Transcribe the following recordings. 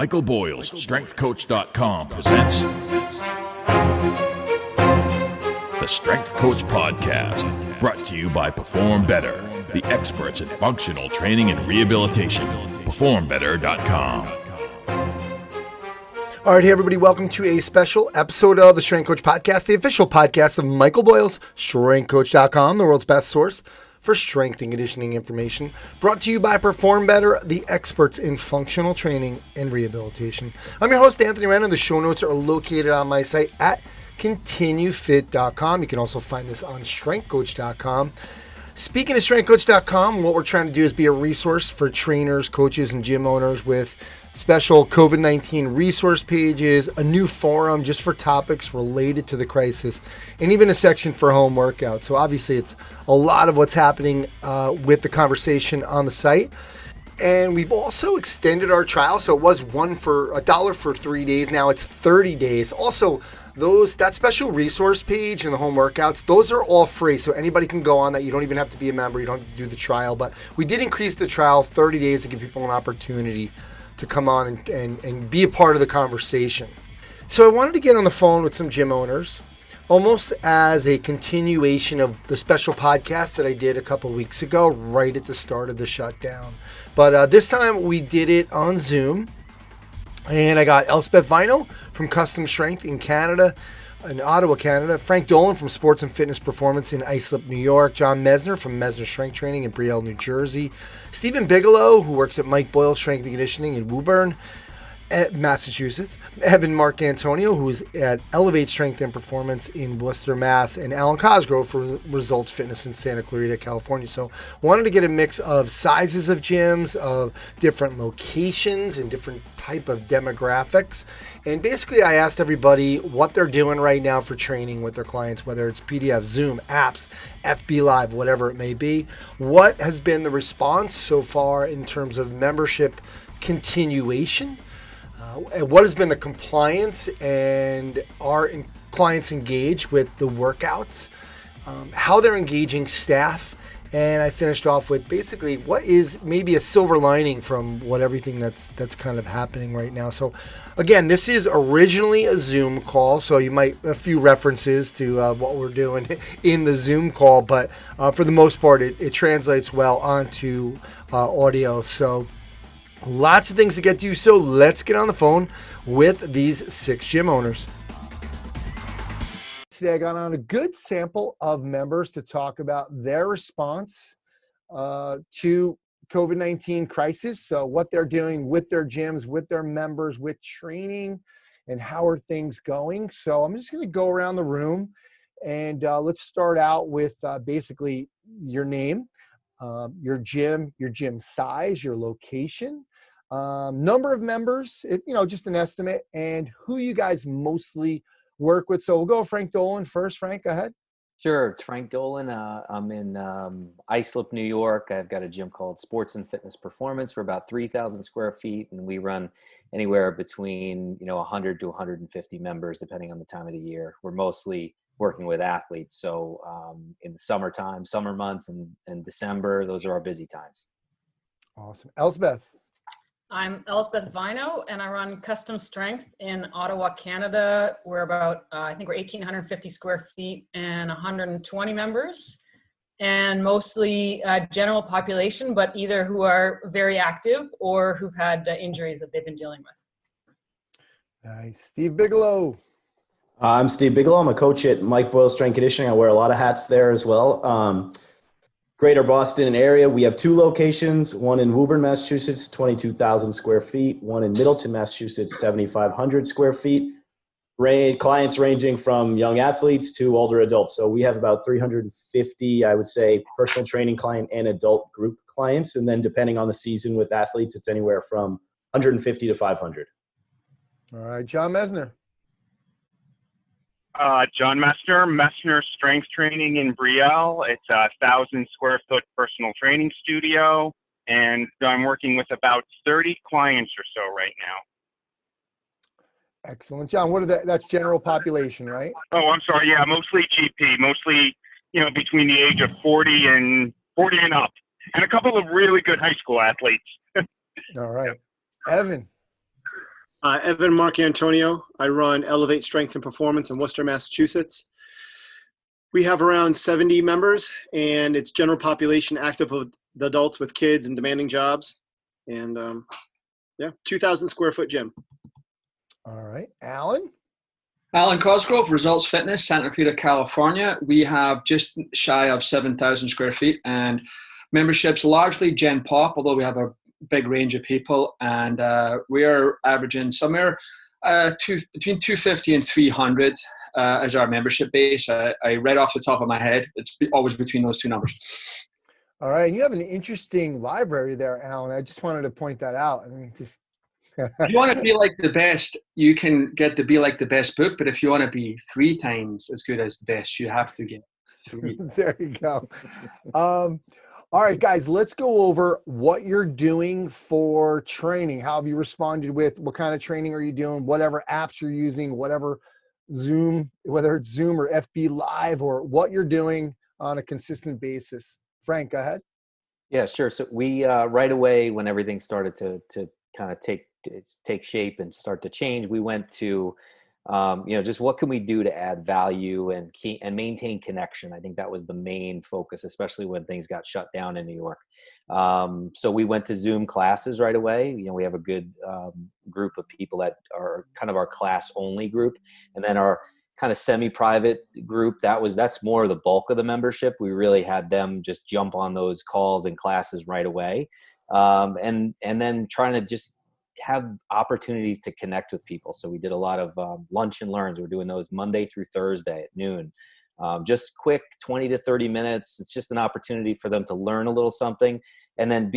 Michael Boyle's StrengthCoach.com presents the Strength Coach Podcast, brought to you by Perform Better, the experts in functional training and rehabilitation. PerformBetter.com. All right, hey everybody, welcome to a special episode of the Strength Coach Podcast, the official podcast of Michael Boyle's StrengthCoach.com, the world's best source for strength and conditioning information, brought to you by Perform Better, the experts in functional training and rehabilitation. I'm your host, Anthony Renner. The show notes are located on my site at continuefit.com. You can also find this on strengthcoach.com. Speaking of strengthcoach.com, what we're trying to do is be a resource for trainers, coaches, and gym owners with special COVID-19 resource pages, a new forum just for topics related to the crisis, and even a section for home workouts. So obviously it's a lot of what's happening with the conversation on the site. And we've also extended our trial. So it was $1 for 3 days. Now it's 30 days. Also, that special resource page and the home workouts, those are all free. So anybody can go on that. You don't even have to be a member. You don't have to do the trial. But we did increase the trial 30 days to give people an opportunity to come on and be a part of the conversation. So I wanted to get on the phone with some gym owners, almost as a continuation of the special podcast that I did a couple weeks ago, right at the start of the shutdown. But this time we did it on Zoom, and I got Elsbeth Vaino from Custom Strength in Canada, in Ottawa, Canada, Frank Dolan from Sports and Fitness Performance in Islip, New York, John Messner from Messner Strength Training in Brielle, New Jersey, Stephen Bigelow, who works at Mike Boyle Strength and Conditioning in Woburn, Massachusetts, Evan Marcantonio, who is at Elevate Strength and Performance in Worcester, Mass, and Alan Cosgrove for Results Fitness in Santa Clarita, California. So wanted to get a mix of sizes of gyms, of different locations and different type of demographics. And basically I asked everybody what they're doing right now for training with their clients, whether it's PDF, Zoom, apps, FB Live, whatever it may be. What has been the response so far in terms of membership continuation? What has been the compliance, and are clients engaged with the workouts, how they're engaging staff, and I finished off with basically what is maybe a silver lining from what everything that's kind of happening right now. So again, this is originally a Zoom call, so you might a few references to what we're doing in the Zoom call, but for the most part it translates well onto audio. So lots of things to get to, so let's get on the phone with these 6 gym owners. Today I got on a good sample of members to talk about their response to COVID-19 crisis. So what they're doing with their gyms, with their members, with training, and how are things going. So I'm just going to go around the room, and let's start out with basically your name, your gym size, your location, number of members, just an estimate, and who you guys mostly work with. So we'll go Frank Dolan first. Frank, go ahead. Sure. It's Frank Dolan. I'm in Islip, New York. I've got a gym called Sports and Fitness Performance. We're about 3,000 square feet, and we run anywhere between 100 to 150 members, depending on the time of the year. We're mostly working with athletes. So in the summertime, summer months, and December, those are our busy times. Awesome. Elsbeth. I'm Elsbeth Vaino, and I run Custom Strength in Ottawa, Canada. We're about, I think we're 1,850 square feet and 120 members, and mostly general population, but either who are very active or who've had injuries that they've been dealing with. Nice. Steve Bigelow. I'm Steve Bigelow. I'm a coach at Mike Boyle Strength Conditioning. I wear a lot of hats there as well. Greater Boston area, we have 2 locations, one in Woburn, Massachusetts, 22,000 square feet, one in Middleton, Massachusetts, 7,500 square feet. Clients ranging from young athletes to older adults. So we have about 350, I would say, personal training client and adult group clients. And then depending on the season with athletes, it's anywhere from 150 to 500. All right, John Messner. John Messner Strength Training in Brielle. It's a 1,000 square foot personal training studio, and I'm working with about 30 clients or so right now. Excellent. John, that's general population, right? Oh, I'm sorry. Yeah, mostly GP, mostly, between the age of 40 and up, and a couple of really good high school athletes. All right. Evan. Evan Marcantonio. I run Elevate Strength and Performance in Worcester, Massachusetts. We have around 70 members, and it's general population, active adults with kids and demanding jobs. And 2,000 square foot gym. All right. Alan? Alan Cosgrove, Results Fitness, Santa Clara, California. We have just shy of 7,000 square feet, and memberships largely Gen Pop, although we have a big range of people, and we are averaging somewhere between 250 and 300 as our membership base. I read off the top of my head. It's always between those two numbers. All right. And you have an interesting library there, Alan. I just wanted to point that out. I mean, just if you want to be like the best, you can get the Be Like the Best book. But if you want to be 3 times as good as the best, you have to get 3. There you go. All right, guys, let's go over what you're doing for training. How have you responded with? What kind of training are you doing? Whatever apps you're using, whatever Zoom, whether it's Zoom or FB Live, or what you're doing on a consistent basis. Frank, go ahead. Yeah, sure. So we right away, when everything started to kind of take shape and start to change, we went to just what can we do to add value and maintain connection. I think that was the main focus, especially when things got shut down in New York. So we went to Zoom classes right away. We have a good group of people that are kind of our class only group, and then our kind of semi-private group, that's more of the bulk of the membership. We really had them just jump on those calls and classes right away. And then trying to just have opportunities to connect with people. So we did a lot of lunch and learns. We're doing those Monday through Thursday at noon. Just quick 20 to 30 minutes. It's just an opportunity for them to learn a little something, and then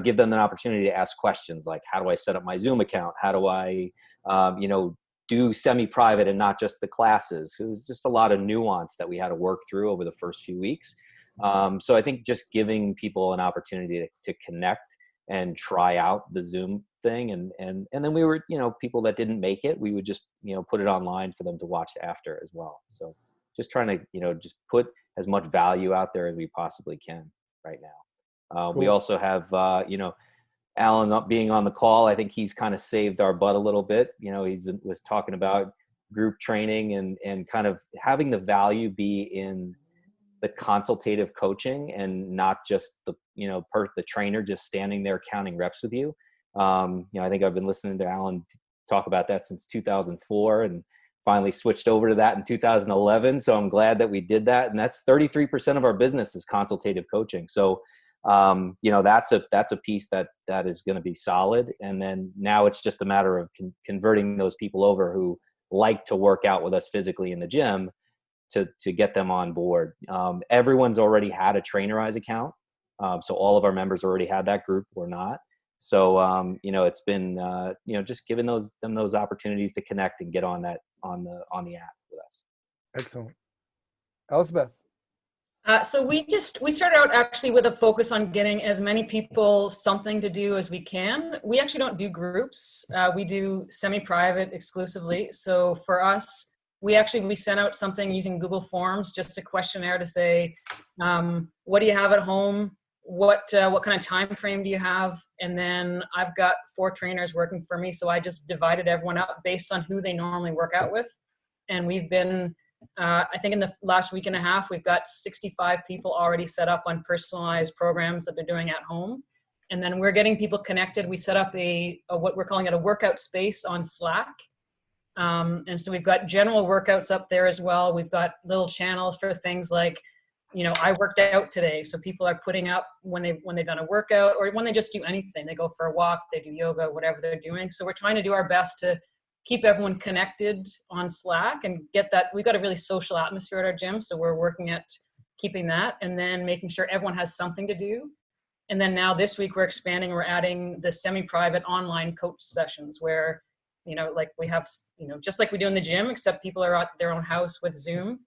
give them an opportunity to ask questions like, how do I set up my Zoom account? How do I do semi-private and not just the classes? It was just a lot of nuance that we had to work through over the first few weeks. So I think just giving people an opportunity to connect and try out the Zoom thing. And then we were, people that didn't make it, we would just, put it online for them to watch after as well. So just trying to, just put as much value out there as we possibly can right now. Cool. We also have, Alan being on the call. I think he's kind of saved our butt a little bit. Was talking about group training and kind of having the value be in the consultative coaching and not just the trainer just standing there counting reps with you. I think I've been listening to Alan talk about that since 2004 and finally switched over to that in 2011. So I'm glad that we did that. And that's 33% of our business is consultative coaching. So that's a piece that is going to be solid. And then now it's just a matter of converting those people over who like to work out with us physically in the gym to get them on board. Everyone's already had a Trainerize account. So all of our members already had that group or not. So, it's been, just giving them those opportunities to connect and get on the app with us. Excellent. Elsbeth. So we started out actually with a focus on getting as many people something to do as we can. We actually don't do groups. We do semi-private exclusively. So for us, we sent out something using Google Forms, just a questionnaire to say, what do you have at home? What kind of time frame do you have? And then I've got 4 trainers working for me. So I just divided everyone up based on who they normally work out with. And we've been, I think in the last week and a half, we've got 65 people already set up on personalized programs that they're doing at home. And then we're getting people connected. We set up what we're calling a workout space on Slack. And so we've got general workouts up there as well. We've got little channels for things like, I worked out today. So people are putting up when they've done a workout or when they just do anything. They go for a walk, they do yoga, whatever they're doing. So we're trying to do our best to keep everyone connected on Slack and get that. We've got a really social atmosphere at our gym. So we're working at keeping that and then making sure everyone has something to do. And then now this week we're expanding, we're adding the semi-private online coach sessions where, like we have, just like we do in the gym, except people are at their own house with Zoom.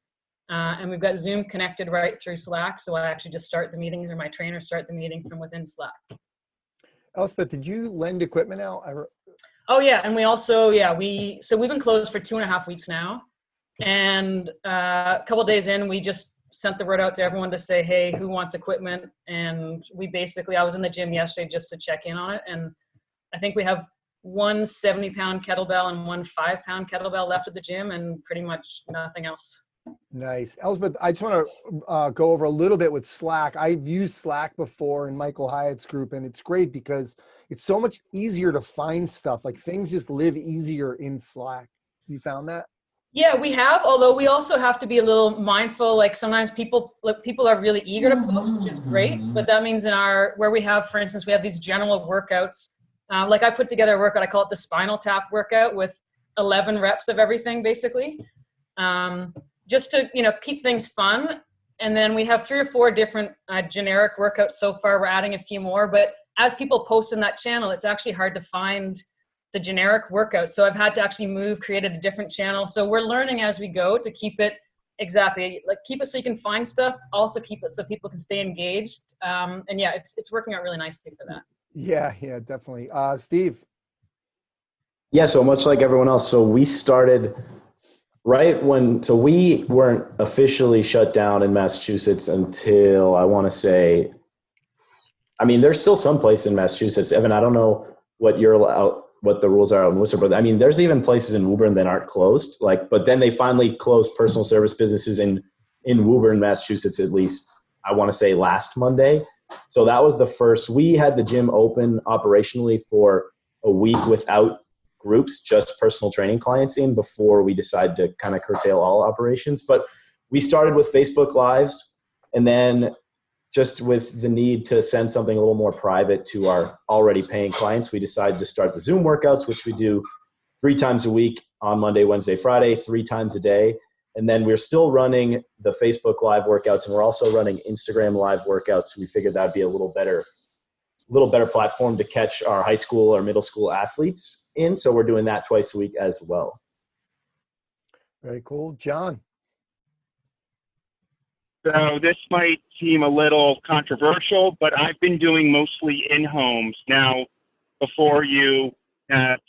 And we've got Zoom connected right through Slack. So I actually just start the meetings or my trainers start the meeting from within Slack. Elspeth, did you lend equipment out? Oh yeah. And we also, we've been closed for 2.5 weeks now. And a couple of days in, we just sent the word out to everyone to say, hey, who wants equipment? And I was in the gym yesterday just to check in on it. And I think we have one 70-pound kettlebell and one 5-pound kettlebell left at the gym, and pretty much nothing else. Nice. Elsbeth, I just want to go over a little bit with Slack. I've used Slack before in Michael Hyatt's group, and it's great because it's so much easier to find stuff. Like, things just live easier in Slack. You found that? Yeah, we have, although we also have to be a little mindful. Like, sometimes people are really eager to post, which is great, but that means where we have, for instance, we have these general workouts. Like, I put together a workout, I call it the spinal tap workout, with 11 reps of everything, basically. Just to, keep things fun. And then we have 3 or 4 different generic workouts so far. We're adding a few more, but as people post in that channel, it's actually hard to find the generic workouts. So I've had to actually created a different channel. So we're learning as we go to keep it keep it so you can find stuff, also keep it so people can stay engaged. And yeah, it's working out really nicely for that. Yeah, definitely. Steve. Yeah, so much like everyone else. So we started so we weren't officially shut down in Massachusetts until, I want to say, there's still some place in Massachusetts. Evan, I don't know what the rules are in Worcester, but there's even places in Woburn that aren't closed. But then they finally closed personal service businesses in Woburn, Massachusetts, at least, I want to say, last Monday. So that was the first. We had the gym open operationally for a week without groups, just personal training clients in, before we decided to kind of curtail all operations. But we started with Facebook Lives, and then just with the need to send something a little more private to our already paying clients, we decided to start the Zoom workouts, which we do 3 times a week on Monday, Wednesday, Friday, 3 times a day. And then we're still running the Facebook Live workouts, and we're also running Instagram Live workouts. We figured that'd be a little better platform to catch our high school or middle school athletes in. So we're doing that twice a week as well. Very cool. John. So this might seem a little controversial, but I've been doing mostly in-homes. Now, before you have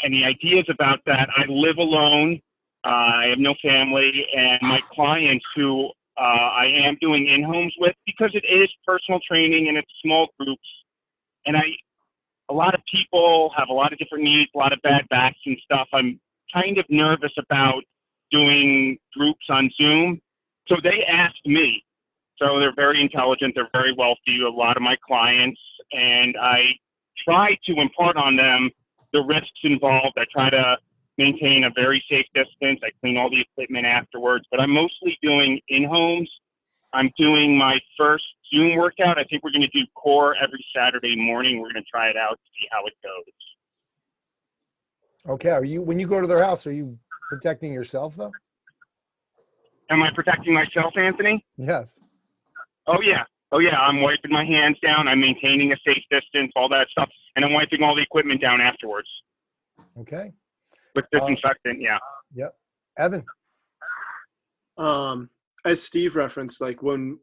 any ideas about that, I live alone. I have no family, and my clients who I am doing in-homes with, because it is personal training and it's small groups, and a lot of people have a lot of different needs, a lot of bad backs and stuff. I'm kind of nervous about doing groups on Zoom. So they asked me. So they're very intelligent. They're very wealthy, a lot of my clients. And I try to impart on them the risks involved. I try to maintain a very safe distance. I clean all the equipment afterwards. But I'm mostly doing in-homes. I'm doing my first Zoom workout. I think we're going to do core every Saturday morning. We're going to try it out to see how it goes. Okay. When you go to their house, are you protecting yourself, though? Am I protecting myself, Anthony? Yes. Oh, yeah. I'm wiping my hands down. I'm maintaining a safe distance, all that stuff. And I'm wiping all the equipment down afterwards. Okay. With disinfectant, yeah. Yep. Evan. As Steve referenced,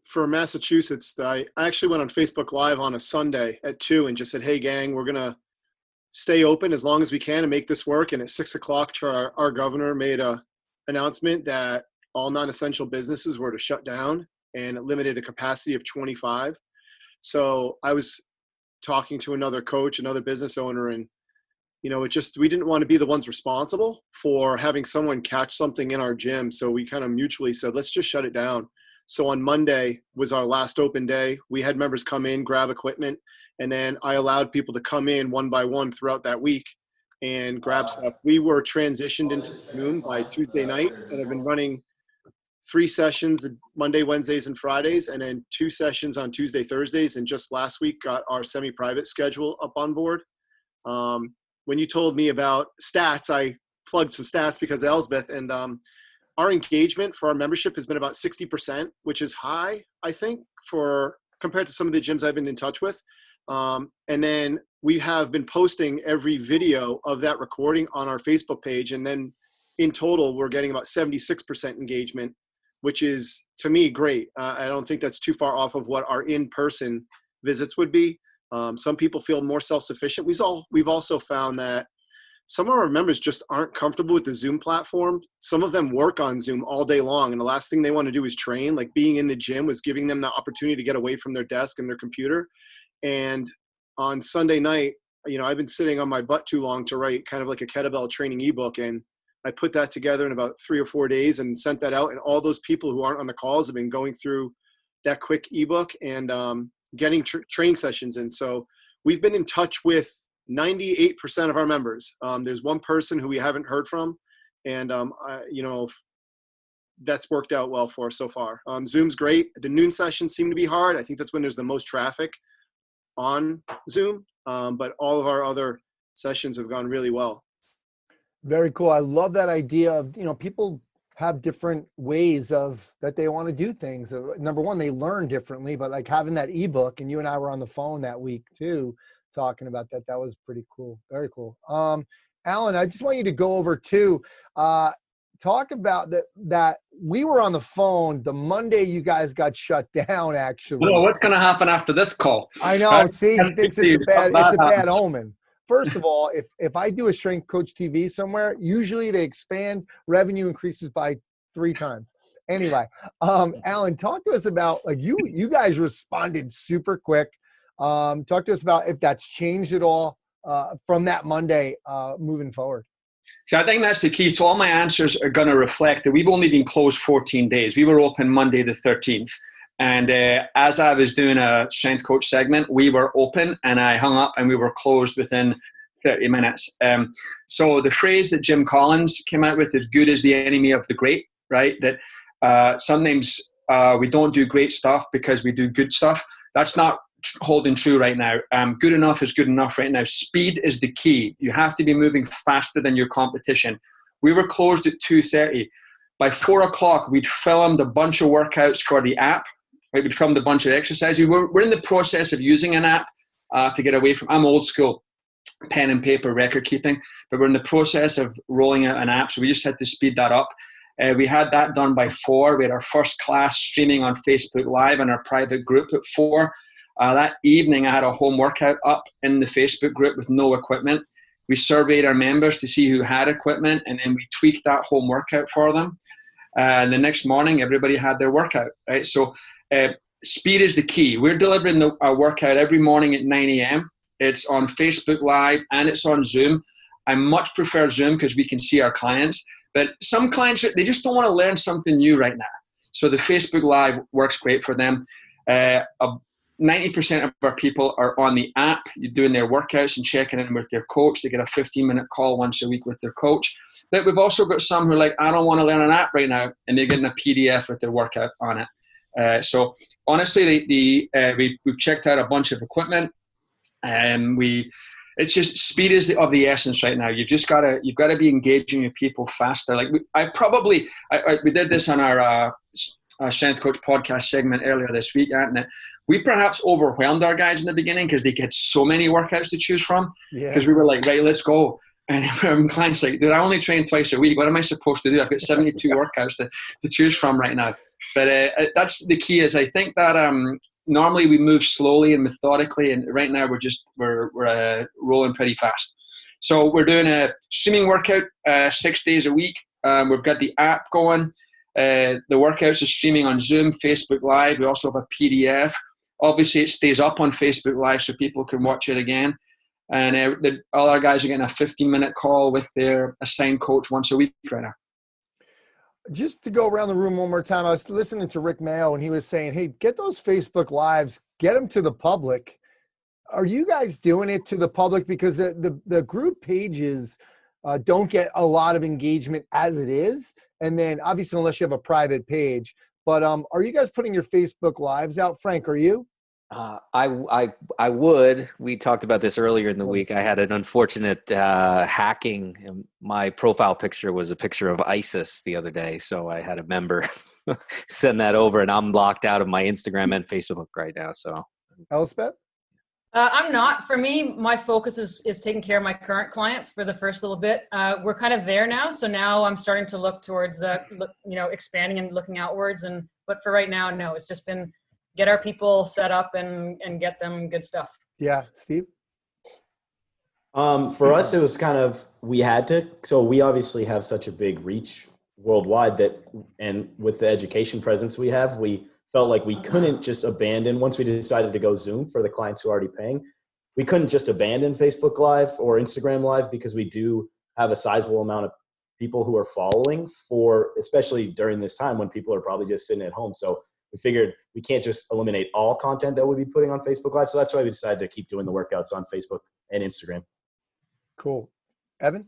for Massachusetts, I actually went on Facebook Live on a Sunday at 2 and just said, hey, gang, we're going to stay open as long as we can and make this work. And at 6 o'clock, our governor made a announcement that all non-essential businesses were to shut down, and it limited a capacity of 25. So I was talking to another coach, another business owner, and we didn't want to be the ones responsible for having someone catch something in our gym. So we kind of mutually said, let's just shut it down. So on Monday was our last open day. We had members come in, grab equipment, and then I allowed people to come in one by one throughout that week and grab stuff. We were transitioned into Zoom by Tuesday night, and I've been running 3 sessions Monday, Wednesdays, and Fridays, and then 2 sessions on Tuesday, Thursdays. And just last week got our semi-private schedule up on board. When you told me about stats, I plugged some stats because of Elsbeth, and our engagement for our membership has been about 60%, which is high, I think, compared to some of the gyms I've been in touch with. And then we have been posting every video of that recording on our Facebook page. And then in total, we're getting about 76% engagement, which is, to me, great. I don't think that's too far off of what our in-person visits would be. Some people feel more self-sufficient. We've also found that some of our members just aren't comfortable with the Zoom platform. Some of them work on Zoom all day long, and the last thing they want to do is train. Like, being in the gym was giving them the opportunity to get away from their desk and their computer. And on Sunday night, I've been sitting on my butt too long to write kind of like a kettlebell training ebook, and I put that together in about 3 or 4 days and sent that out. And all those people who aren't on the calls have been going through that quick ebook and getting training sessions in. So we've been in touch with 98% of our members. There's one person who we haven't heard from, and that's worked out well for us so far. Zoom's great. The noon sessions seem to be hard. I think that's when there's the most traffic on Zoom, but all of our other sessions have gone really well. Very cool. I love that idea of, people have different ways of that they want to do things. Number one, they learn differently, but like having that ebook, and you and I were on the phone that week too, talking about that. That was pretty cool. Very cool. Alan, I just want you to go over too, talk about that we were on the phone the Monday you guys got shut down, actually. Well, what's going to happen after this call? I know. See, he thinks it's a bad omen. First of all, if I do a Strength Coach TV somewhere, usually they expand, revenue increases by 3 times. Anyway, Alan, talk to us about, like, you guys responded super quick. Talk to us about if that's changed at all from that Monday moving forward. See, I think that's the key. So all my answers are going to reflect that we've only been closed 14 days. We were open Monday the 13th. And as I was doing a Strength Coach segment, we were open, and I hung up and we were closed within 30 minutes. So the phrase that Jim Collins came out with is good is the enemy of the great, right? That sometimes we don't do great stuff because we do good stuff. That's not holding true right now. Good enough is good enough right now. Speed is the key. You have to be moving faster than your competition. We were closed at 2:30. By 4 o'clock, we'd filmed a bunch of workouts for the app. Right, we'd filmed a bunch of exercises. We're in the process of using an app to get away from. I'm old school, pen and paper record keeping, but we're in the process of rolling out an app. So we just had to speed that up. We had that done by 4. We had our first class streaming on Facebook Live in our private group at 4. That evening, I had a home workout up in the Facebook group with no equipment. We surveyed our members to see who had equipment, and then we tweaked that home workout for them. And the next morning, everybody had their workout, right? So speed is the key. We're delivering a workout every morning at 9 a.m. It's on Facebook Live and it's on Zoom. I much prefer Zoom because we can see our clients. But some clients, they just don't want to learn something new right now. So the Facebook Live works great for them. 90% of our people are on the app. You're doing their workouts and checking in with their coach. They get a 15-minute call once a week with their coach. But we've also got some who are like, I don't want to learn an app right now. And they're getting a PDF with their workout on it. So honestly, we've checked out a bunch of equipment, and it's just speed is of the essence right now. You've got to be engaging your people faster. Like we did this on our Strength Coach podcast segment earlier this week, and we perhaps overwhelmed our guys in the beginning because they get so many workouts to choose from. Because we were like, right, let's go. And clients like, dude, I only train twice a week. What am I supposed to do? I've got 72 workouts to choose from right now. But that's the key. Is I think that normally we move slowly and methodically, and right now we're rolling pretty fast. So we're doing a streaming workout 6 days a week. We've got the app going. The workouts are streaming on Zoom, Facebook Live. We also have a PDF. Obviously, it stays up on Facebook Live so people can watch it again. And all our guys are getting a 15-minute call with their assigned coach once a week right now. Just to go around the room one more time, I was listening to Rick Mayo, and he was saying, hey, get those Facebook Lives, get them to the public. Are you guys doing it to the public? Because the group pages don't get a lot of engagement as it is. And then obviously, unless you have a private page. But are you guys putting your Facebook Lives out? Frank, are you? I would. We talked about this earlier in the week. I had an unfortunate hacking. My profile picture was a picture of ISIS the other day. So I had a member send that over, and I'm locked out of my Instagram and Facebook right now. So Elsbeth? I'm not. For me, my focus is taking care of my current clients for the first little bit. We're kind of there now. So now I'm starting to look towards, expanding and looking outwards. But for right now, no, it's just been get our people set up and get them good stuff. Yeah. Steve? For us, it was kind of, we had to. So we obviously have such a big reach worldwide and with the education presence we have, we felt like we couldn't just abandon once we decided to go Zoom for the clients who are already paying. we couldn't just abandon Facebook Live or Instagram Live, because we do have a sizable amount of people who are following, for especially during this time when people are probably just sitting at home. So we figured we can't just eliminate all content that we'll be putting on Facebook Live. So that's why we decided to keep doing the workouts on Facebook and Instagram. Cool. Evan?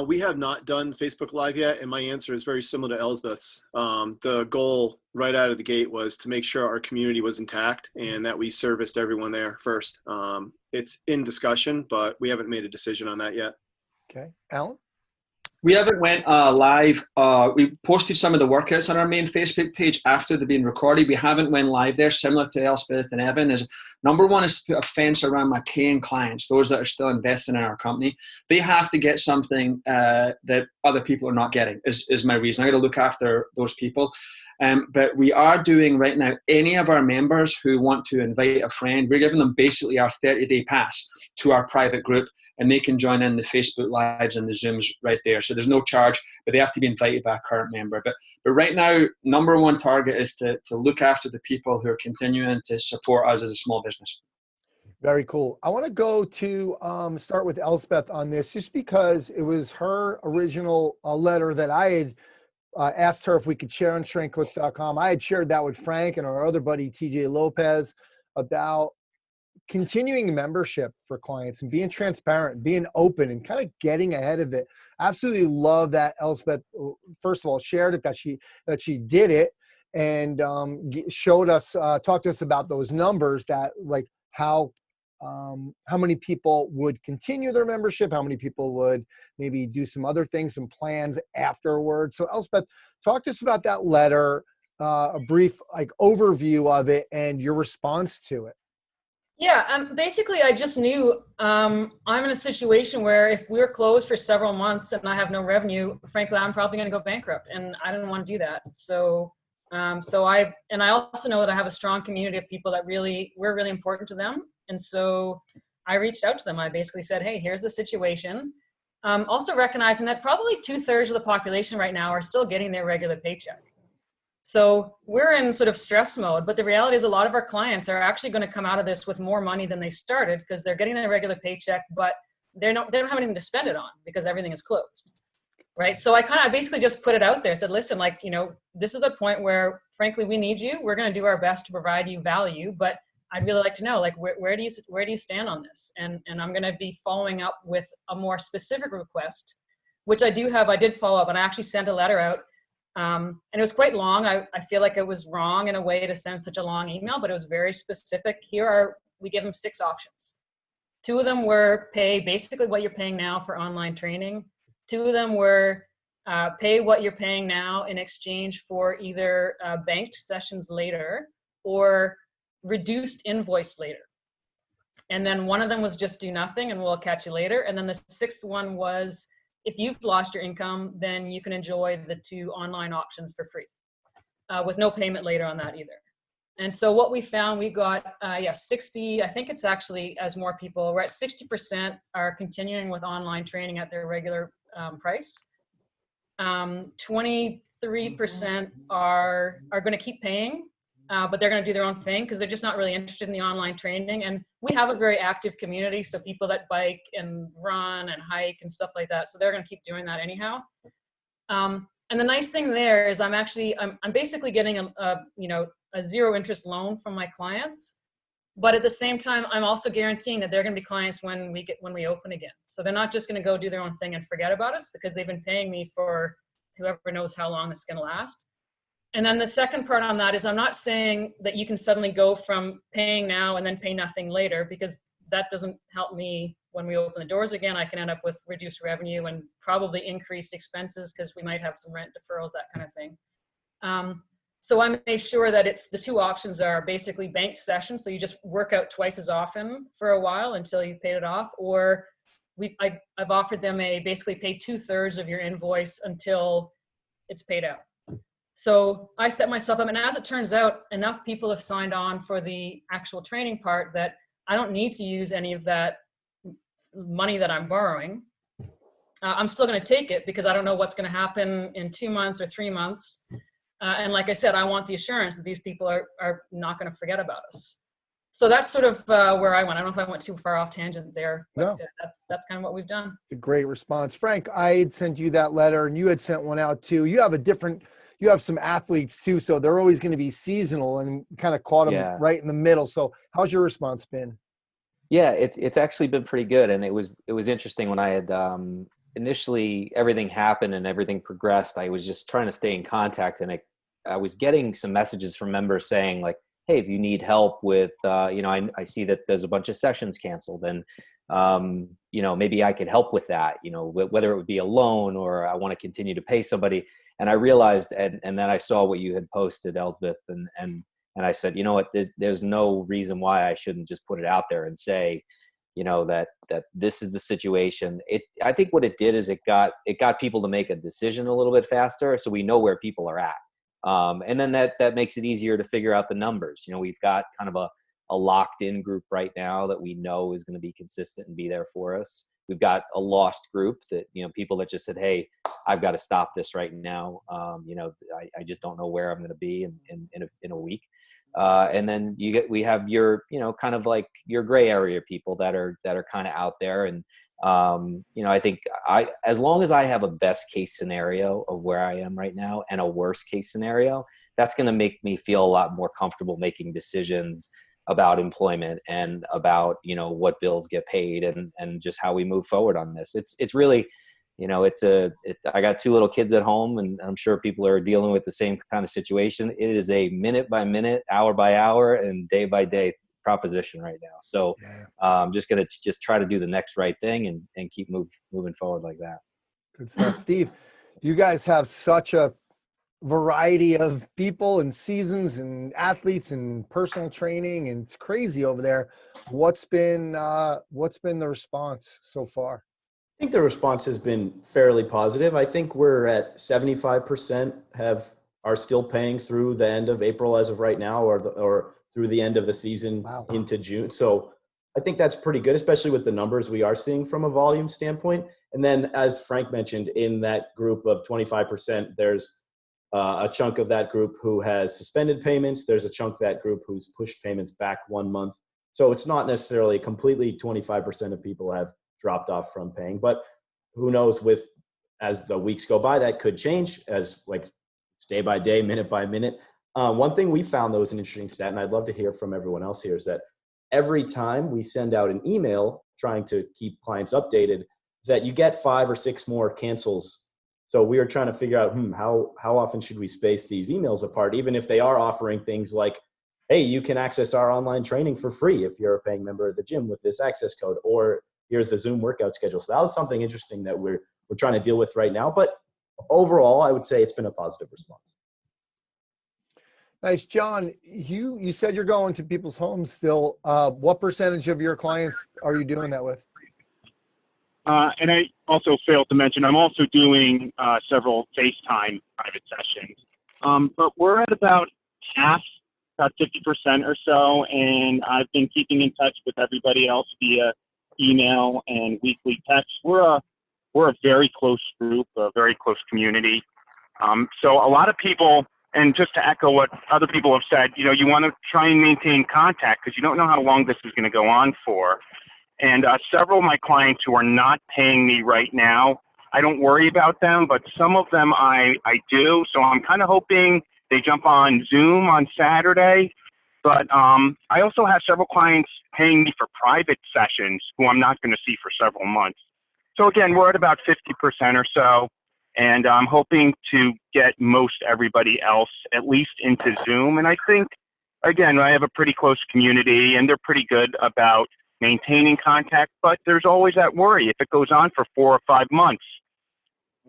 We have not done Facebook Live yet, and my answer is very similar to Elsbeth's. The goal right out of the gate was to make sure our community was intact and that we serviced everyone there first. It's in discussion, but we haven't made a decision on that yet. Okay. Alan? We haven't went live. We posted some of the workouts on our main Facebook page after they've been recorded. We haven't went live there, similar to Elsbeth and Evan. Number one is to put a fence around my paying clients, those that are still investing in our company. They have to get something that other people are not getting, is my reason. I got to look after those people. But we are doing right now, any of our members who want to invite a friend, we're giving them basically our 30-day pass to our private group, and they can join in the Facebook Lives and the Zooms right there. So there's no charge, but they have to be invited by a current member. But right now, number one target is to look after the people who are continuing to support us as a small business. Very cool. I want to go to start with Elsbeth on this, just because it was her original letter that I had asked her if we could share on strengthcoach.com. I had shared that with Frank and our other buddy, TJ Lopez, about continuing membership for clients and being transparent, being open, and kind of getting ahead of it. Absolutely love that Elsbeth, first of all, shared it, that she did it, and showed us, talked to us about those numbers, that like how many people would continue their membership, how many people would maybe do some other things and plans afterwards. So Elsbeth, talk to us about that letter, a brief like overview of it and your response to it. Yeah, basically I just knew I'm in a situation where if we're closed for several months and I have no revenue, frankly, I'm probably going to go bankrupt, and I didn't want to do that. So I also know that I have a strong community of people that we're really important to them. And so I reached out to them. I basically said, hey, here's the situation. Also recognizing that probably 2/3 of the population right now are still getting their regular paycheck. So we're in sort of stress mode, but the reality is a lot of our clients are actually going to come out of this with more money than they started, because they're getting their regular paycheck, but they don't have anything to spend it on because everything is closed. Right. So I basically just put it out there, said, listen, this is a point where frankly, we need you. We're going to do our best to provide you value, but I'd really like to know, where do you stand on this? And I'm going to be following up with a more specific request, which I did follow up, and I actually sent a letter out. And it was quite long. I feel like it was wrong in a way to send such a long email, but it was very specific. We give them 6 options. 2 of them were pay basically what you're paying now for online training. 2 of them were pay what you're paying now in exchange for either banked sessions later or reduced invoice later. And then 1 of them was just do nothing and we'll catch you later. And then the 6th one was, if you've lost your income, then you can enjoy the 2 online options for free with no payment later on that either. And so what we found, we got 60, I think it's actually, as more people, we're at 60% are continuing with online training at their regular price. 23% are going to keep paying, but they're going to do their own thing because they're just not really interested in the online training. And we have a very active community, so people that bike and run and hike and stuff like that, so they're going to keep doing that anyhow. And the nice thing there is I'm basically getting a 0 interest loan from my clients, but at the same time I'm also guaranteeing that they're going to be clients when we open again. So they're not just going to go do their own thing and forget about us, because they've been paying me for whoever knows how long this is going to last. And then the second part on that is I'm not saying that you can suddenly go from paying now and then pay nothing later, because that doesn't help me when we open the doors again. I can end up with reduced revenue and probably increased expenses because we might have some rent deferrals, that kind of thing. So I made sure that the 2 options are basically banked sessions. So you just work out twice as often for a while until you've paid it off. Or I've offered them basically pay 2/3 of your invoice until it's paid out. So I set myself up, and as it turns out, enough people have signed on for the actual training part that I don't need to use any of that money that I'm borrowing. I'm still going to take it because I don't know what's going to happen in 2 months or 3 months. And like I said, I want the assurance that these people are not going to forget about us. So that's sort of where I went. I don't know if I went too far off tangent there, but No. that's kind of what we've done. A great response. Frank, I had sent you that letter and you had sent one out too. You have some athletes too, so they're always going to be seasonal and kind of caught them Yeah. right in the middle. So how's your response been? Yeah, it's actually been pretty good, and it was interesting when I had initially everything happened and everything progressed. I was just trying to stay in contact, and I was getting some messages from members saying like, "Hey, if you need help with, I see that there's a bunch of sessions canceled, and maybe I could help with that. Whether it would be a loan or I want to continue to pay somebody." And I realized, and then I saw what you had posted, Elsbeth, and I said, you know what, there's no reason why I shouldn't just put it out there and say, that this is the situation. I think what it did is it got people to make a decision a little bit faster, so we know where people are at. And then that makes it easier to figure out the numbers. We've got kind of a locked in group right now that we know is going to be consistent and be there for us. We've got a lost group that, people that just said, hey, I've got to stop this right now. I just don't know where I'm going to be in a week. And then we have your, kind of like your gray area people that are kind of out there. And, I think as long as I have a best case scenario of where I am right now and a worst case scenario, that's going to make me feel a lot more comfortable making decisions about employment and about, what bills get paid and just how we move forward on this. It's really, I got 2 little kids at home, and I'm sure people are dealing with the same kind of situation. It is a minute by minute, hour by hour, and day by day proposition right now. So I'm just going to try to do the next right thing and keep moving forward like that. Good stuff. Steve, you guys have such a variety of people and seasons and athletes and personal training, and it's crazy over there. What's been the response so far? I think the response has been fairly positive. I think we're at 75% are still paying through the end of April as of right now, or through the end of the season into June. So I think that's pretty good, especially with the numbers we are seeing from a volume standpoint. And then, as Frank mentioned, in that group of 25%, there's a chunk of that group who has suspended payments. There's a chunk of that group who's pushed payments back 1 month. So it's not necessarily completely 25% of people have dropped off from paying, but who knows, as the weeks go by, that could change as like day by day, minute by minute. One thing we found that was an interesting stat, and I'd love to hear from everyone else here, is that every time we send out an email trying to keep clients updated, is that you get 5 or 6 more cancels. So we are trying to figure out how often should we space these emails apart, even if they are offering things like, hey, you can access our online training for free if you're a paying member of the gym with this access code, or here's the Zoom workout schedule. So that was something interesting that we're trying to deal with right now. But overall, I would say it's been a positive response. Nice. John, you said you're going to people's homes still. What percentage of your clients are you doing that with? And I also failed to mention, I'm also doing several FaceTime private sessions. But we're at about half, about 50% or so, and I've been keeping in touch with everybody else via email and weekly text. We're a very close group, a very close community. So a lot of people, and just to echo what other people have said, you want to try and maintain contact because you don't know how long this is going to go on for. And several of my clients who are not paying me right now, I don't worry about them, but some of them I do. So I'm kind of hoping they jump on Zoom on Saturday. But I also have several clients paying me for private sessions who I'm not going to see for several months. So again, we're at about 50% or so. And I'm hoping to get most everybody else at least into Zoom. And I think, again, I have a pretty close community and they're pretty good about maintaining contact, but there's always that worry. If it goes on for 4 or 5 months,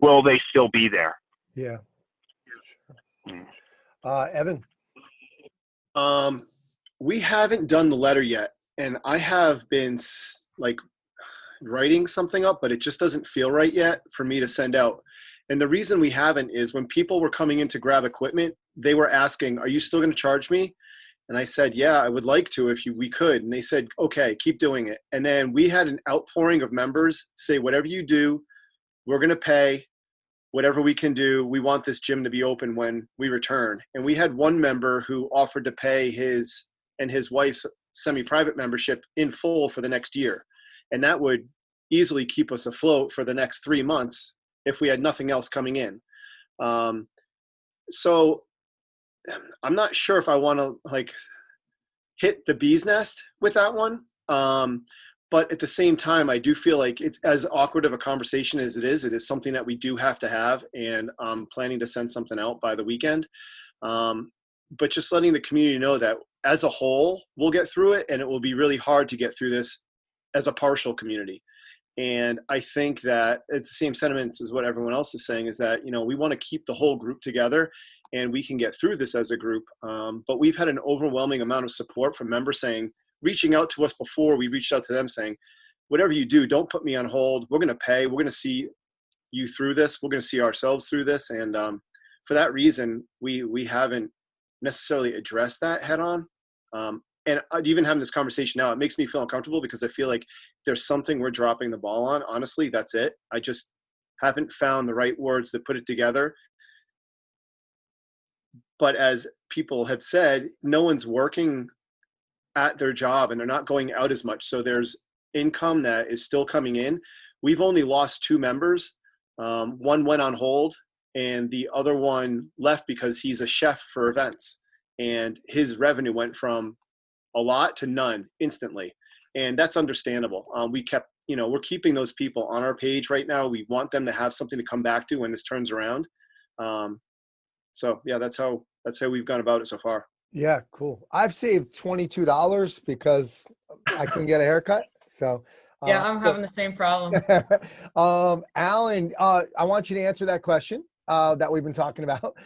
will they still be there? Yeah. Evan? We haven't done the letter yet, and I have been writing something up, but it just doesn't feel right yet for me to send out. And the reason we haven't is when people were coming in to grab equipment, they were asking, are you still going to charge me? And I said, yeah, I would like to if we could. And they said, okay, keep doing it. And then we had an outpouring of members say, whatever you do, we're going to pay whatever we can do. We want this gym to be open when we return. And we had one member who offered to pay his and his wife's semi-private membership in full for the next year. And that would easily keep us afloat for the next 3 months if we had nothing else coming in. So I'm not sure if I want to like hit the bee's nest with that one. But at the same time, I do feel like it's as awkward of a conversation as it is something that we do have to have. And I'm planning to send something out by the weekend. But just letting the community know that as a whole, we'll get through it, and it will be really hard to get through this as a partial community. And I think that it's the same sentiments as what everyone else is saying, is that, you know, we want to keep the whole group together and we can get through this as a group. But we've had an overwhelming amount of support from members reaching out to us before we reached out to them saying, whatever you do, don't put me on hold. We're going to pay. We're going to see you through this. We're going to see ourselves through this. And for that reason, we haven't necessarily addressed that head on. And even having this conversation now, it makes me feel uncomfortable because I feel like there's something we're dropping the ball on. Honestly, that's it. I just haven't found the right words to put it together. But as people have said, no one's working at their job and they're not going out as much. So there's income that is still coming in. We've only lost 2 members. One went on hold and the other one left because he's a chef for events. And his revenue went from a lot to none instantly. And that's understandable. We're keeping those people on our page right now. We want them to have something to come back to when this turns around. So yeah, that's how we've gone about it so far. Yeah, cool. I've saved $22 because I couldn't get a haircut. So yeah, I'm having the same problem. Alan, I want you to answer that question that we've been talking about,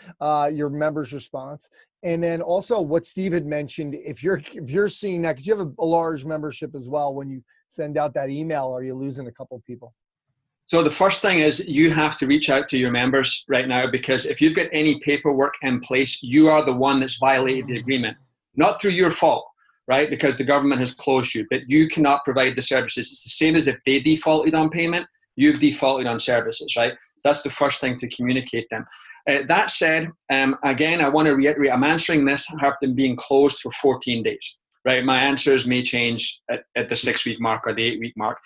your members' response. And then also what Steve had mentioned, if you're seeing that, because you have a large membership as well, when you send out that email, are you losing a couple of people? So the first thing is you have to reach out to your members right now, because if you've got any paperwork in place, you are the one that's violated the agreement, not through your fault, right? Because the government has closed you, but you cannot provide the services. It's the same as if they defaulted on payment, you've defaulted on services, right? So that's the first thing to communicate them. That said, again, I want to reiterate, I'm answering this after being closed for 14 days, right? My answers may change at the 6-week mark or the 8-week mark.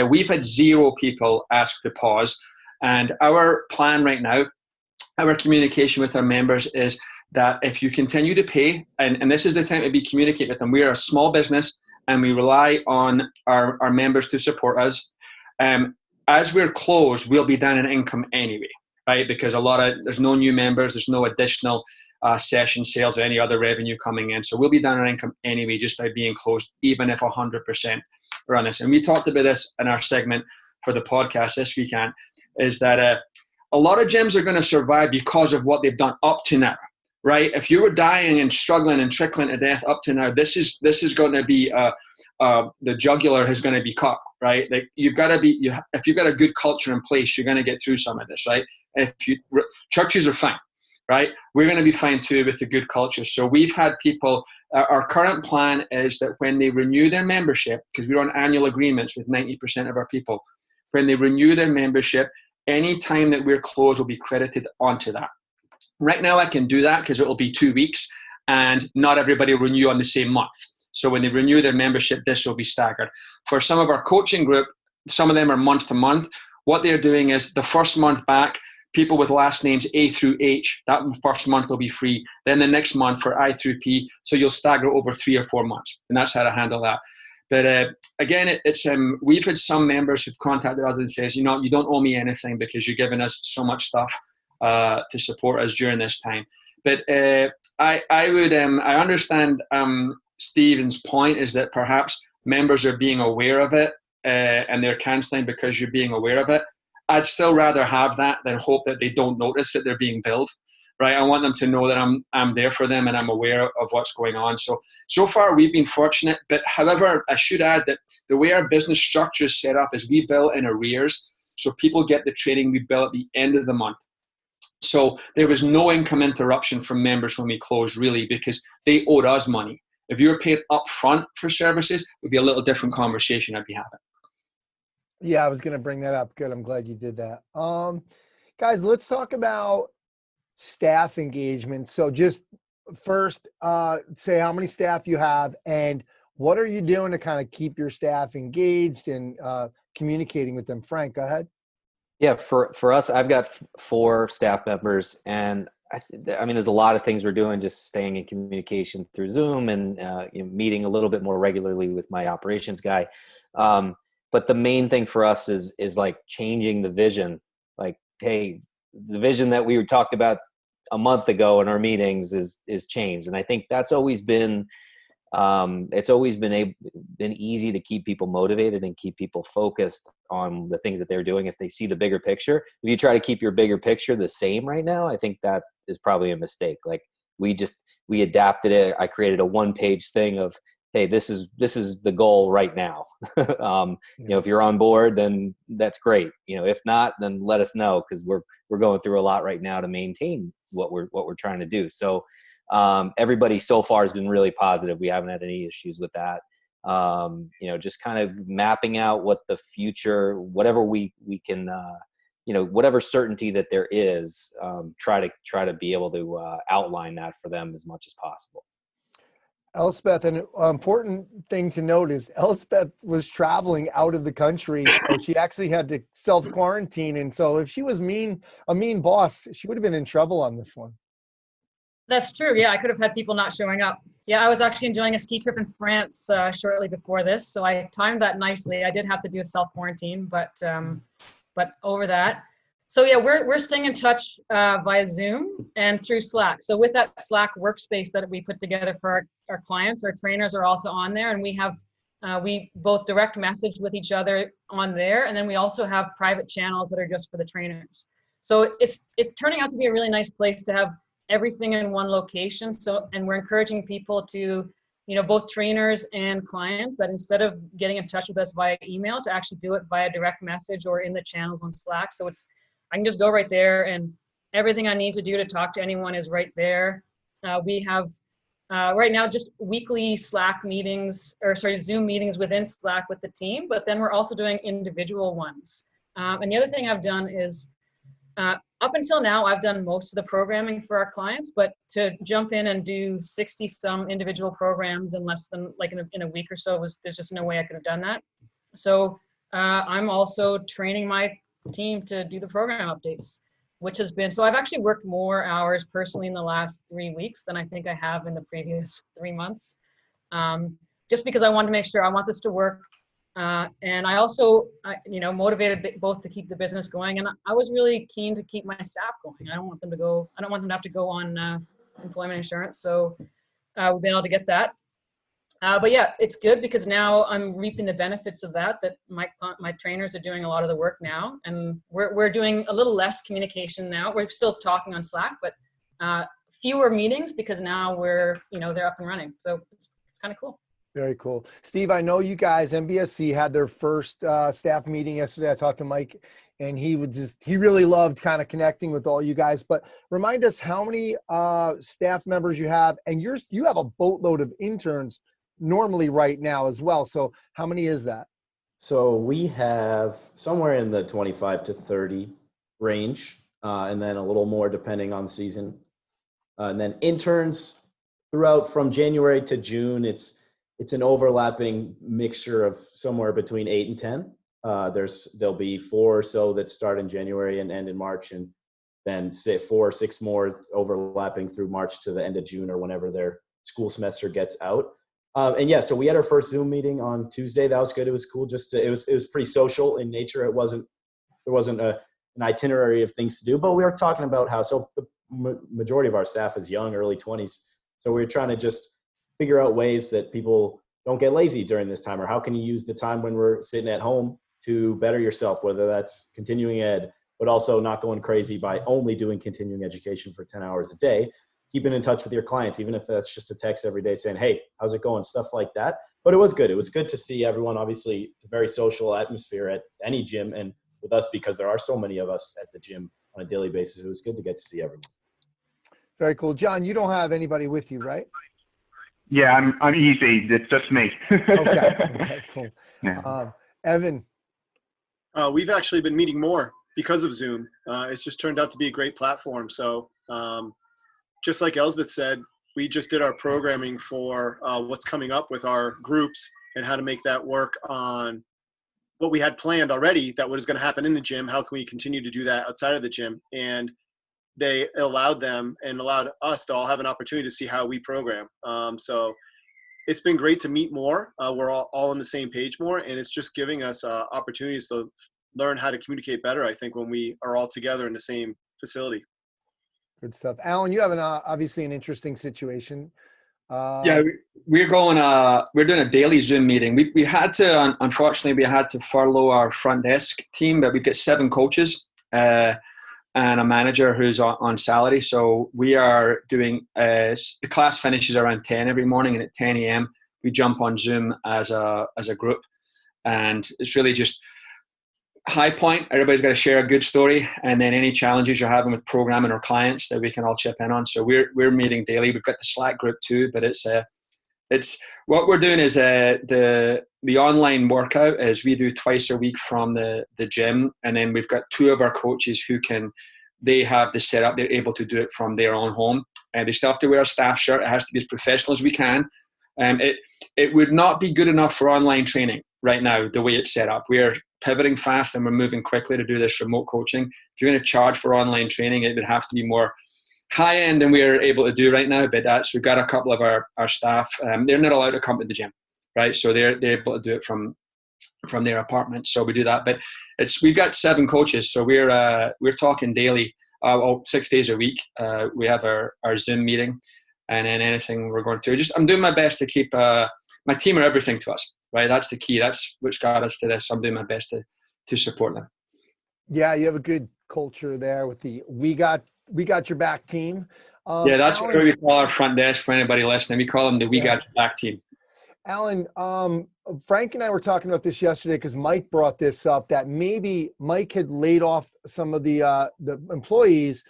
We've had 0 people ask to pause. And our plan right now, our communication with our members is that if you continue to pay, and this is the time to be communicate with them, we are a small business and we rely on our members to support us. As we're closed, we'll be down in income anyway, right? Because there's no new members, there's no additional session sales or any other revenue coming in. So we'll be down in income anyway, just by being closed, even if 100% are on this. And we talked about this in our segment for the podcast this weekend, is that a lot of gyms are going to survive because of what they've done up to now, right? If you were dying and struggling and trickling to death up to now, this is going to be the jugular is going to be cut, right? Like you've got to be, if you've got a good culture in place, you're going to get through some of this, right? Churches are fine, right? We're going to be fine too with a good culture. So we've had people, our current plan is that when they renew their membership, because we're on annual agreements with 90% of our people, when they renew their membership, any time that we're closed will be credited onto that. Right now I can do that because it will be 2 weeks and not everybody will renew on the same month. So when they renew their membership, this will be staggered. For some of our coaching group, some of them are month to month. What they're doing is the first month back, people with last names A through H, that first month will be free. Then the next month for I through P. So you'll stagger over 3 or 4 months. And that's how to handle that. But again, we've had some members who've contacted us and says, you don't owe me anything because you're giving us so much stuff to support us during this time. But I understand Stephen's point is that perhaps members are being aware of it and they're cancelling because you're being aware of it. I'd still rather have that than hope that they don't notice that they're being billed, right? I want them to know that I'm there for them and I'm aware of what's going on. So far we've been fortunate, but however, I should add that the way our business structure is set up is we bill in arrears. So people get the training we bill at the end of the month. So there was no income interruption from members when we closed, really, because they owed us money. If you were paid up front for services, it would be a little different conversation I'd be having. Yeah, I was going to bring that up. Good. I'm glad you did that. Guys, let's talk about staff engagement. So just first, say how many staff you have and What are you doing to kind of keep your staff engaged and communicating with them? Frank, go ahead. Yeah, for us, I've got 4 staff members, and I mean, there's a lot of things we're doing, just staying in communication through Zoom and meeting a little bit more regularly with my operations guy. But the main thing for us is like changing the vision. Like, hey, the vision that we talked about a month ago in our meetings is changed, and I think that's always been. It's always been easy to keep people motivated and keep people focused on the things that they're doing if they see the bigger picture. If you try to keep your bigger picture the same right now, I think that is probably a mistake. Like we adapted it. I created a 1-page thing of, hey, this is the goal right now. If you're on board, then that's great. If not, then let us know, because we're going through a lot right now to maintain what we're trying to do. So everybody so far has been really positive. We haven't had any issues with that. Just kind of mapping out what the future, whatever we can, whatever certainty that there is, try to be able to outline that for them as much as possible. Elsbeth, an important thing to note is Elsbeth was traveling out of the country, so she actually had to self-quarantine. And so if she was a mean boss, she would have been in trouble on this one. That's true. Yeah, I could have had people not showing up. Yeah, I was actually enjoying a ski trip in France shortly before this, so I timed that nicely. I did have to do a self-quarantine, but over that. So yeah, we're staying in touch via Zoom and through Slack. So with that Slack workspace that we put together for our clients, our trainers are also on there, and we have we both direct message with each other on there, and then we also have private channels that are just for the trainers. So it's turning out to be a really nice place to have everything in one location. So, and we're encouraging people to, both trainers and clients, that instead of getting in touch with us via email, to actually do it via direct message or in the channels on Slack. So I can just go right there, and everything I need to do to talk to anyone is right there. We have right now just weekly Zoom meetings within Slack with the team, but then we're also doing individual ones. And the other thing I've done is, up until now, I've done most of the programming for our clients, but to jump in and do 60 some individual programs in less than in a week or so, there's just no way I could have done that. So I'm also training my team to do the program updates, so I've actually worked more hours personally in the last 3 weeks than I think I have in the previous 3 months. Just because I wanted to make sure I want this to work. And I also, motivated both to keep the business going. And I was really keen to keep my staff going. I don't want them to have to go on employment insurance. So we've been able to get that. But yeah, it's good because now I'm reaping the benefits of that my trainers are doing a lot of the work now. And we're doing a little less communication now. We're still talking on Slack, but fewer meetings because now they're up and running. So it's kind of cool. Very cool. Steve, I know you guys, MBSC, had their first staff meeting yesterday. I talked to Mike, and he really loved kind of connecting with all you guys. But remind us how many staff members you have, and you have a boatload of interns normally right now as well. So how many is that? So we have somewhere in the 25 to 30 range, and then a little more depending on the season. And then interns throughout from January to June, it's an overlapping mixture of somewhere between 8 and 10. There'll be 4 or so that start in January and end in March, and then say 4 or 6 more overlapping through March to the end of June or whenever their school semester gets out. And yeah, so we had our first Zoom meeting on Tuesday. That was good. It was cool. It was pretty social in nature. There wasn't an itinerary of things to do, but we were talking about how the majority of our staff is young, early 20s. So we were trying to just figure out ways that people don't get lazy during this time, or how can you use the time when we're sitting at home to better yourself, whether that's continuing ed, but also not going crazy by only doing continuing education for 10 hours a day, keeping in touch with your clients, even if that's just a text every day saying, hey, how's it going? Stuff like that. But it was good. It was good to see everyone. Obviously, it's a very social atmosphere at any gym, and with us, because there are so many of us at the gym on a daily basis, it was good to get to see everyone. Very cool. John, you don't have anybody with you, right? Yeah, I'm easy. It's just me. Okay, cool. Yeah. Evan. We've actually been meeting more because of Zoom. It's just turned out to be a great platform. So just like Elsbeth said, we just did our programming for what's coming up with our groups and how to make that work on what we had planned already, that what is going to happen in the gym. How can we continue to do that outside of the gym? And they allowed them and allowed us to all have an opportunity to see how we program. So it's been great to meet more. We're all on the same page more, and it's just giving us opportunities to learn how to communicate better, I think, when we are all together in the same facility. Good stuff. Alan, you have obviously an interesting situation. Yeah, we're doing a daily Zoom meeting. We had to, unfortunately, we had to furlough our front desk team, but we've got 7 coaches and a manager who's on salary. So we are doing, the class finishes around 10 every morning, and at 10 a.m. we jump on Zoom as a group. And it's really just high point. Everybody's got to share a good story, and then any challenges you're having with programming or clients that we can all chip in on. So we're meeting daily. We've got the Slack group too, but it's what we're doing is the online workout is we do twice a week from the gym, and then we've got 2 of our coaches who they have the setup. They're able to do it from their own home, and they still have to wear a staff shirt. It has to be as professional as we can. It would not be good enough for online training right now, the way it's set up. We're pivoting fast and we're moving quickly to do this remote coaching. If you're going to charge for online training, it would have to be more high end than we're able to do right now. But we've got a couple of our staff. They're not allowed to come to the gym, right? So they're able to do it from their apartment. So we do that. But we've got 7 coaches, so we're talking daily, 6 days a week. We have our Zoom meeting, and then anything we're going through. I'm doing my best to keep my team are everything to us, right? That's the key. That's which got us to this. I'm doing my best to support them. Yeah, you have a good culture there with the we got your back team. Yeah, that's Alan, what we call our front desk for anybody listening. We call them the We Got Your Back team. Alan, Frank and I were talking about this yesterday because Mike brought this up, that maybe Mike had laid off some of the employees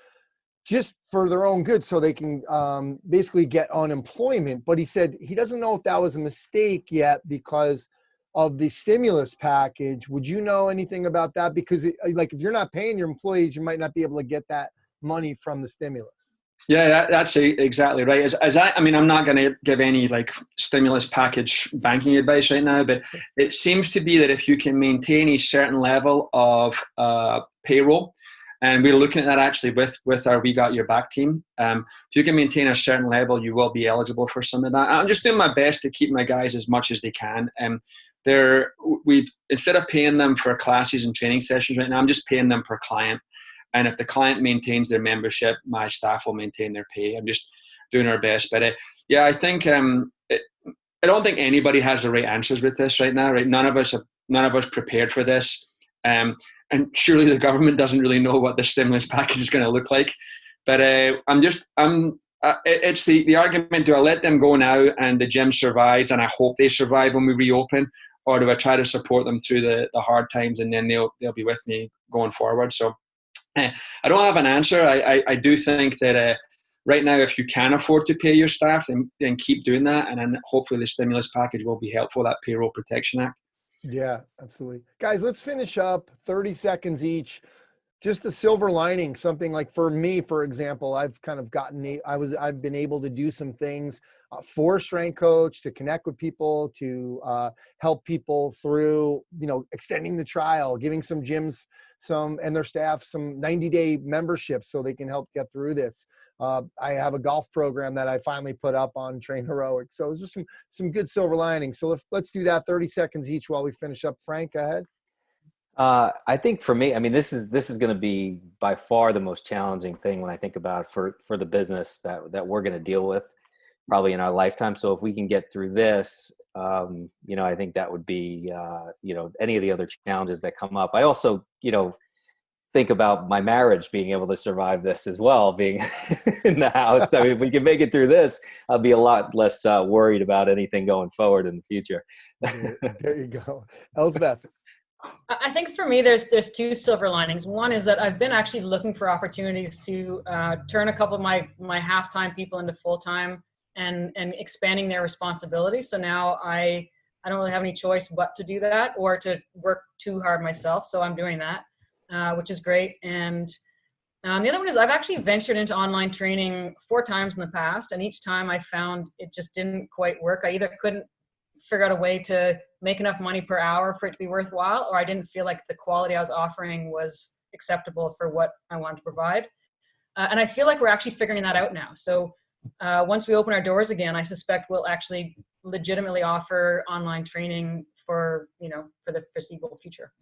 just for their own good, so they can basically get unemployment. But he said he doesn't know if that was a mistake yet because of the stimulus package. Would you know anything about that? Because if you're not paying your employees, you might not be able to get that money from the stimulus. Yeah, that's exactly right. I'm not going to give any stimulus package banking advice right now, but it seems to be that if you can maintain a certain level of payroll, and we're looking at that actually with our We Got Your Back team. If you can maintain a certain level, you will be eligible for some of that. I'm just doing my best to keep my guys as much as they can. We've instead of paying them for classes and training sessions right now, I'm just paying them per client. And if the client maintains their membership, my staff will maintain their pay. I'm just doing our best. But I think I don't think anybody has the right answers with this right now. Right? None of us prepared for this. And surely the government doesn't really know what the stimulus package is going to look like. But it's the argument: do I let them go now and the gym survives, and I hope they survive when we reopen, or do I try to support them through the hard times and then they'll be with me going forward? So I don't have an answer. I do think that right now, if you can afford to pay your staff, then keep doing that, and then hopefully the stimulus package will be helpful. That Payroll Protection Act. Yeah, absolutely. Guys, let's finish up 30 seconds each. Just the silver lining, something like for me, for example, I've kind of I've been able to do some things for Strength Coach to connect with people, to help people through, extending the trial, giving some gyms and their staff some 90-day memberships so they can help get through this. I have a golf program that I finally put up on Train Heroic. So it's just some good silver linings. So let's do that 30 seconds each while we finish up. Frank, go ahead. I think for me, this is going to be by far the most challenging thing when I think about for the business that we're going to deal with probably in our lifetime. So if we can get through this, I think that would be, any of the other challenges that come up. I also, think about my marriage being able to survive this as well, being in the house. If we can make it through this, I'll be a lot less worried about anything going forward in the future. There you go. Elsbeth. I think for me, there's 2 silver linings. One is that I've been actually looking for opportunities to turn a couple of my half-time people into full-time and expanding their responsibility. So now I don't really have any choice but to do that or to work too hard myself. So I'm doing that, which is great. And The other one is I've actually ventured into online training 4 times in the past, and each time I found it just didn't quite work. I either couldn't figure out a way to make enough money per hour for it to be worthwhile, or I didn't feel like the quality I was offering was acceptable for what I wanted to provide. And I feel like we're actually figuring that out now. So once we open our doors again, I suspect we'll actually legitimately offer online training for the foreseeable future.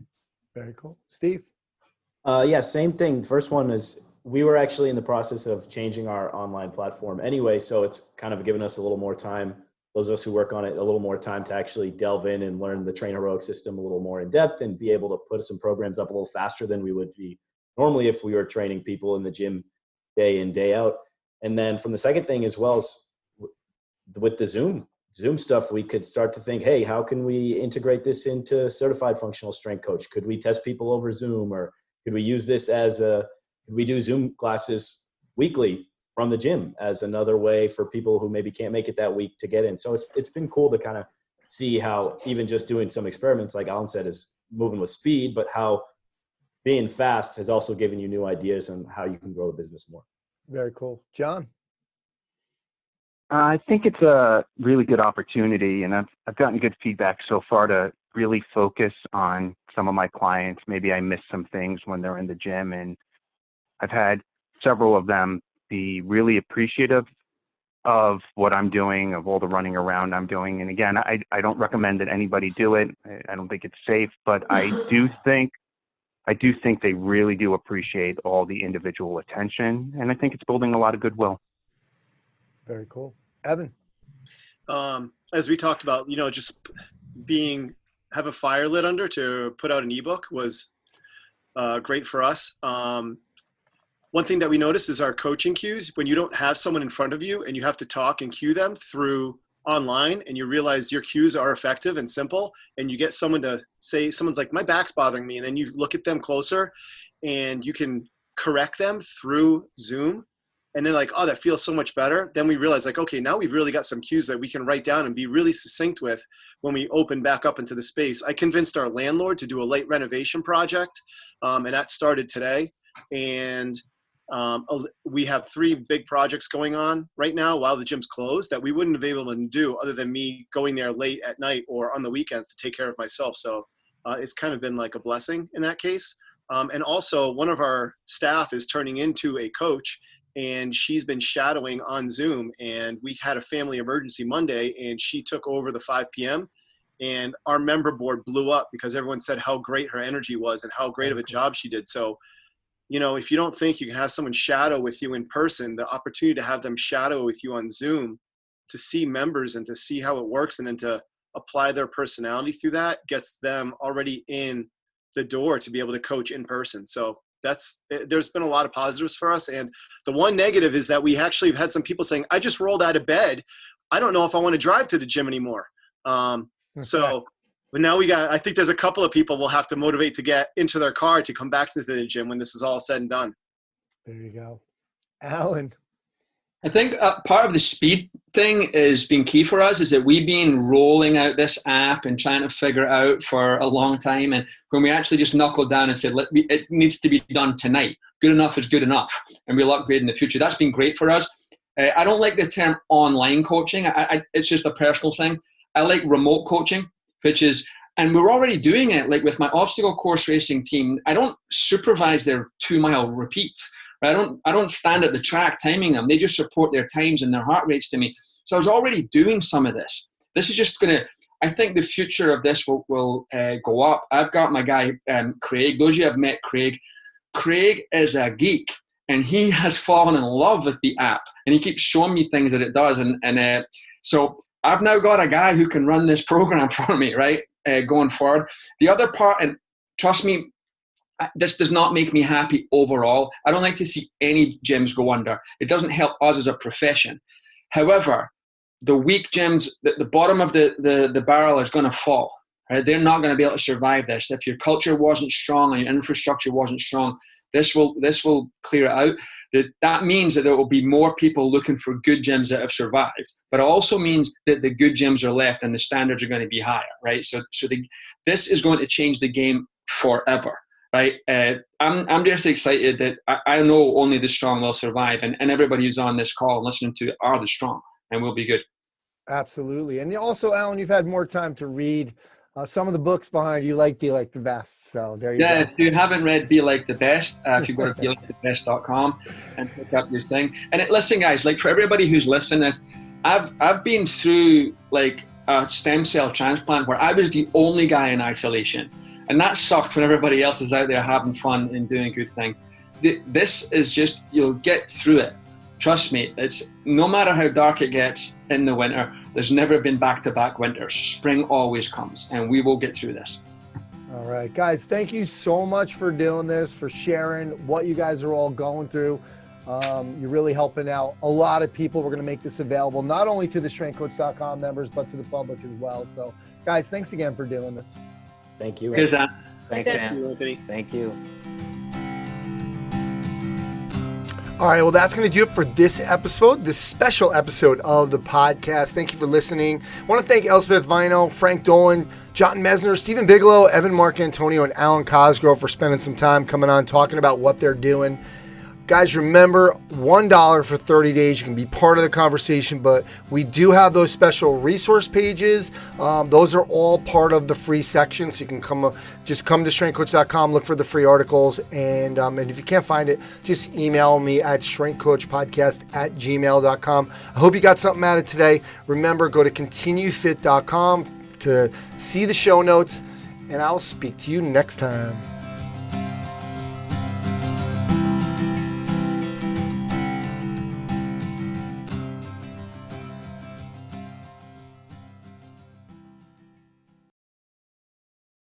Very cool. Steve? Yeah, same thing. First one is we were actually in the process of changing our online platform anyway, so it's kind of given us a little more time, those of us who work on it, a little more time to actually delve in and learn the Train Heroic system a little more in depth and be able to put some programs up a little faster than we would be normally if we were training people in the gym day in, day out. And then from the second thing as well as with the Zoom stuff, we could start to think, hey, how can we integrate this into certified functional strength coach? Could we test people over Zoom, or could we use this could we do Zoom classes weekly from the gym as another way for people who maybe can't make it that week to get in? So it's been cool to kind of see how even just doing some experiments, like Alan said, is moving with speed, but how being fast has also given you new ideas on how you can grow the business more. Very cool. John? I think it's a really good opportunity, and I've gotten good feedback so far to really focus on some of my clients. Maybe I missed some things when they're in the gym, and I've had several of them be really appreciative of what I'm doing, of all the running around I'm doing. And again, I don't recommend that anybody do it. I don't think it's safe, but I do think they really do appreciate all the individual attention, and I think it's building a lot of goodwill. Very cool. Evan? As we talked about, just have a fire lit under to put out an ebook was great for us. One thing that we noticed is our coaching cues. When you don't have someone in front of you and you have to talk and cue them through online, and you realize your cues are effective and simple, and you get someone to say, someone's like, my back's bothering me, and then you look at them closer and you can correct them through Zoom, and then like, oh, that feels so much better. Then we realize like, okay, now we've really got some cues that we can write down and be really succinct with when we open back up into the space. I convinced our landlord to do a light renovation project, and that started today. And we have 3 big projects going on right now while the gym's closed that we wouldn't have been able to do other than me going there late at night or on the weekends to take care of myself. So it's kind of been like a blessing in that case. And also one of our staff is turning into a coach, and she's been shadowing on Zoom, and we had a family emergency Monday, and she took over the 5 p.m. and our member board blew up because everyone said how great her energy was and how great of a job she did. So if you don't think you can have someone shadow with you in person, the opportunity to have them shadow with you on Zoom to see members and to see how it works and then to apply their personality through that gets them already in the door to be able to coach in person. So there's been a lot of positives for us. And the one negative is that we actually have had some people saying, I just rolled out of bed. I don't know if I want to drive to the gym anymore. But now I think there's a couple of people we'll have to motivate to get into their car to come back to the gym when this is all said and done. There you go. Alan? I think part of the speed thing is being key for us, is that we've been rolling out this app and trying to figure it out for a long time. And when we actually just knuckled down and said, it needs to be done tonight. Good enough is good enough. And we'll upgrade in the future. That's been great for us. I don't like the term online coaching. It's just a personal thing. I like remote coaching, and we're already doing it. Like with my obstacle course racing team, I don't supervise their 2-mile repeats. I don't stand at the track timing them. They just report their times and their heart rates to me. So I was already doing some of this. This is just I think the future of this will go up. I've got my guy, Craig. Those of you have met Craig. Craig is a geek, and he has fallen in love with the app, and he keeps showing me things that it does. And so I've now got a guy who can run this program for me, right, going forward. The other part, and trust me, this does not make me happy overall. I don't like to see any gyms go under. It doesn't help us as a profession. However, the weak gyms, the bottom of the barrel is going to fall. Right? They're not going to be able to survive this. If your culture wasn't strong and your infrastructure wasn't strong, this will clear it out. That means that there will be more people looking for good gyms that have survived. But it also means that the good gyms are left and the standards are going to be higher, right? So this is going to change the game forever. right? I'm just excited that I know only the strong will survive, and everybody who's on this call and listening to it are the strong, and we'll be good. Absolutely. And also, Alan, you've had more time to read some of the books behind you, like Be Like the Best. So there you go. Yeah, if you haven't read Be Like the Best, if you go to belikethebest.com and pick up your thing. And listen, guys, like for everybody who's listening, I've been through like a stem cell transplant where I was the only guy in isolation. And that sucked when everybody else is out there having fun and doing good things. This is just, you'll get through it. Trust me, it's no matter how dark it gets in the winter, there's never been back-to-back winters. Spring always comes, and we will get through this. All right, guys, thank you so much for doing this, for sharing what you guys are all going through. You're really helping out a lot of people. We're going to make this available not only to the strengthcoach.com members, but to the public as well. So, guys, thanks again for doing this. Thank you. Cheers, Ann. Thanks, Anthony. Thank you. All right, well, that's going to do it for this episode, this special episode of the podcast. Thank you for listening. I want to thank Elsbeth, Vaino, Frank Dolan, John Messner, Stephen Bigelow, Evan Marcantonio, and Alan Cosgrove for spending some time coming on talking about what they're doing. Guys, remember, $1 for 30 days. You can be part of the conversation, but we do have those special resource pages. Those are all part of the free section, so you can just come to strengthcoach.com, look for the free articles, and if you can't find it, just email me at strengthcoachpodcast@gmail.com. I hope you got something out of today. Remember, go to continuefit.com to see the show notes, and I'll speak to you next time.